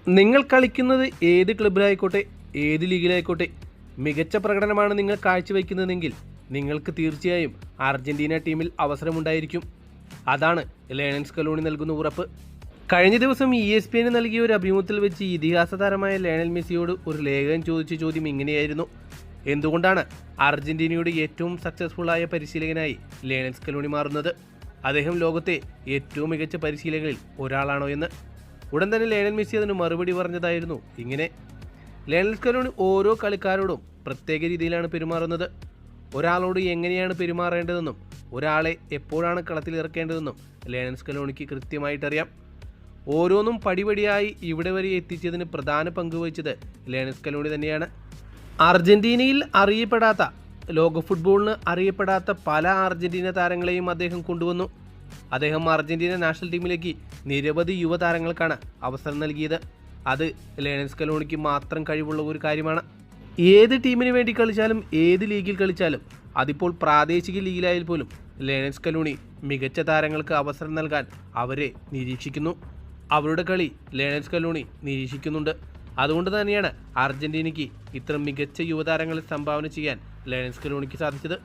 നിങ്ങൾ കളിക്കുന്നത് ഏത് ക്ലബിലായിക്കോട്ടെ, ഏത് ലീഗിലായിക്കോട്ടെ, മികച്ച പ്രകടനമാണ് നിങ്ങൾ കാഴ്ചവെക്കുന്നതെങ്കിൽ നിങ്ങൾക്ക് തീർച്ചയായും അർജന്റീന ടീമിൽ അവസരമുണ്ടായിരിക്കും. അതാണ് ലയണൽ സ്കലോണി നൽകുന്ന ഉറപ്പ്. കഴിഞ്ഞ ദിവസം ESPN നൽകിയ ഒരു അഭിമുഖത്തിൽ വെച്ച് ഇതിഹാസ താരമായ ലയണൽ മെസ്സിയോട് ഒരു ലേഖകൻ ചോദിച്ച ചോദ്യം ഇങ്ങനെയായിരുന്നു: എന്തുകൊണ്ടാണ് അർജന്റീനയുടെ ഏറ്റവും സക്സസ്ഫുള്ളായ പരിശീലകനായി ലയണൽ സ്കലോണി മാറുന്നത്? അദ്ദേഹം ലോകത്തെ ഏറ്റവും മികച്ച പരിശീലകരിൽ ഒരാളാണോ എന്ന്. ഉടൻ തന്നെ ലയണൽ മെസ്സി അതിന് മറുപടി പറഞ്ഞതായിരുന്നു ഇങ്ങനെ: ലയണൽ സ്കലോണി ഓരോ കളിക്കാരോടും പ്രത്യേക രീതിയിലാണ് പെരുമാറുന്നത്. ഒരാളോട് എങ്ങനെയാണ് പെരുമാറേണ്ടതെന്നും ഒരാളെ എപ്പോഴാണ് കളത്തിലിറക്കേണ്ടതെന്നും ലയണൽ സ്കലോണിക്ക് കൃത്യമായിട്ടറിയാം. ഓരോന്നും പടിപടിയായി ഇവിടെ വരെ എത്തിച്ചതിന് പ്രധാന പങ്ക് വഹിച്ചത് ലയണൽ സ്കലോണി തന്നെയാണ്. അർജന്റീനയിൽ അറിയപ്പെടാത്ത, ലോക ഫുട്ബോളിന് അറിയപ്പെടാത്ത പല അർജന്റീന താരങ്ങളെയും അദ്ദേഹം കൊണ്ടുവന്നു. അദ്ദേഹം അർജന്റീന നാഷണൽ ടീമിലേക്ക് നിരവധി യുവതാരങ്ങൾക്കാണ് അവസരം നൽകിയത്. അത് ലയണൽ സ്കലോണിക്ക് മാത്രം കഴിവുള്ള ഒരു കാര്യമാണ്. ഏത് ടീമിന് വേണ്ടി കളിച്ചാലും ഏത് ലീഗിൽ കളിച്ചാലും, അതിപ്പോൾ പ്രാദേശിക ലീഗിലായാൽ പോലും ലയണൽ സ്കലോണി മികച്ച താരങ്ങൾക്ക് അവസരം നൽകാൻ അവരെ നിരീക്ഷിക്കുന്നു. അവരുടെ കളി ലയണൽ സ്കലോണി നിരീക്ഷിക്കുന്നുണ്ട്. അതുകൊണ്ട് തന്നെയാണ് അർജന്റീനയ്ക്ക് ഇത്ര മികച്ച യുവതാരങ്ങളെ സംഭാവന ചെയ്യാൻ ലയണൽ സ്കലോണിക്ക് സാധിച്ചത്.